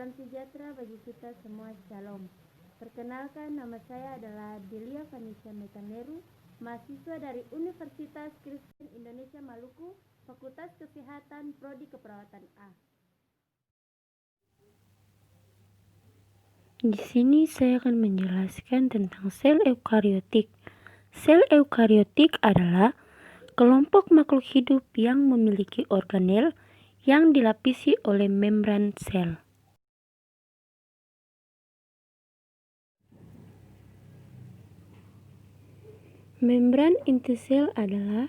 Salam sejahtera bagi kita semua, Shalom. Perkenalkan, nama saya adalah Delia Vanisha Metaneru, mahasiswa dari Universitas Kristen Indonesia Maluku, Fakultas Kesehatan, Prodi Keperawatan A. Di sini saya akan menjelaskan tentang sel eukariotik. Sel eukariotik adalah kelompok makhluk hidup yang memiliki organel yang dilapisi oleh membran sel. Membran inti sel adalah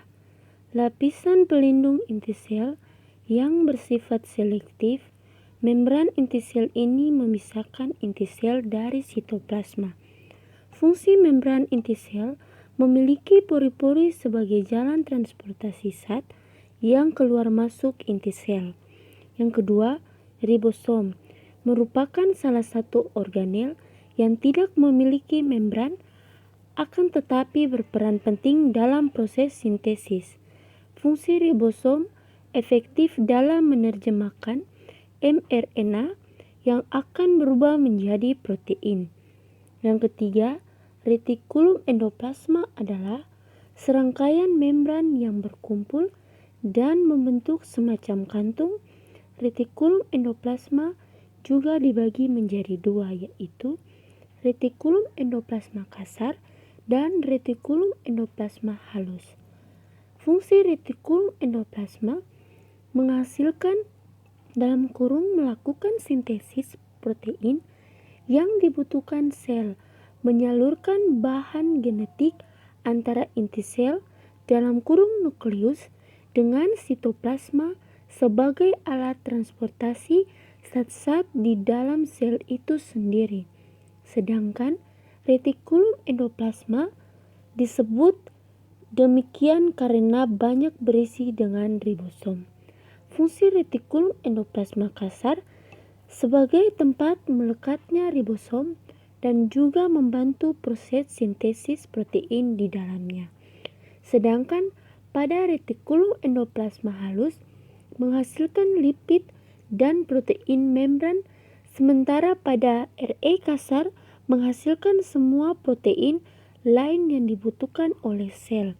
lapisan pelindung inti sel yang bersifat selektif. Membran inti sel ini memisahkan inti sel dari sitoplasma. Fungsi membran inti sel memiliki pori-pori sebagai jalan transportasi zat yang keluar masuk inti sel. Yang kedua, ribosom merupakan salah satu organel yang tidak memiliki membran akan tetapi berperan penting dalam proses sintesis. Fungsi ribosom efektif dalam menerjemahkan mRNA yang akan berubah menjadi protein. Yang ketiga, retikulum endoplasma adalah serangkaian membran yang berkumpul dan membentuk semacam kantung. Retikulum endoplasma juga dibagi menjadi dua, yaitu retikulum endoplasma kasar dan retikulum endoplasma halus. Fungsi retikulum endoplasma menghasilkan melakukan sintesis protein yang dibutuhkan sel, menyalurkan bahan genetik antara inti sel nukleus dengan sitoplasma sebagai alat transportasi zat-zat di dalam sel itu sendiri. Sedangkan retikulum endoplasma disebut demikian karena banyak berisi dengan ribosom. Fungsi retikulum endoplasma kasar sebagai tempat melekatnya ribosom dan juga membantu proses sintesis protein di dalamnya. Sedangkan pada retikulum endoplasma halus menghasilkan lipid dan protein membran, sementara pada RE kasar menghasilkan semua protein lain yang dibutuhkan oleh sel.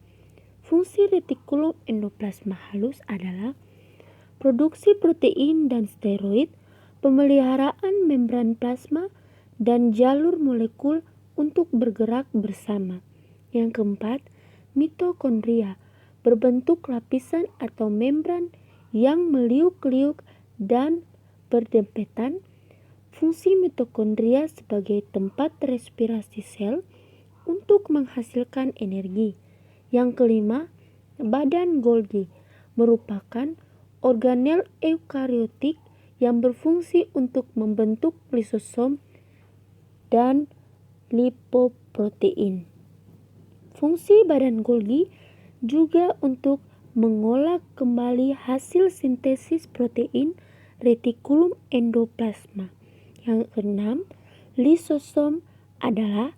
Fungsi retikulum endoplasma halus adalah produksi protein dan steroid, pemeliharaan membran plasma, dan jalur molekul untuk bergerak bersama. Yang keempat, mitokondria berbentuk lapisan atau membran yang meliuk-liuk dan berdempetan. Fungsi mitokondria sebagai tempat respirasi sel untuk menghasilkan energi. Yang kelima, badan Golgi merupakan organel eukariotik yang berfungsi untuk membentuk lisosom dan lipoprotein. Fungsi badan Golgi juga untuk mengolah kembali hasil sintesis protein retikulum endoplasma. Yang keenam, lisosom adalah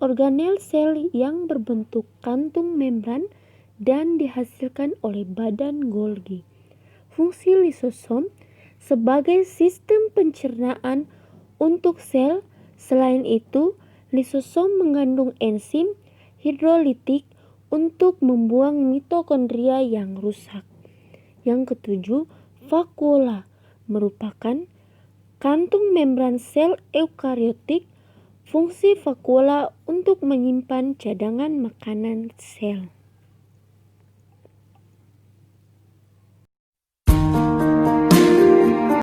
organel sel yang berbentuk kantung membran dan dihasilkan oleh badan Golgi. Fungsi lisosom sebagai sistem pencernaan untuk sel. Selain itu, lisosom mengandung enzim hidrolitik untuk membuang mitokondria yang rusak. Yang ketujuh, vakuola merupakan kantung membran sel eukariotik. Fungsi vakuola untuk menyimpan cadangan makanan sel.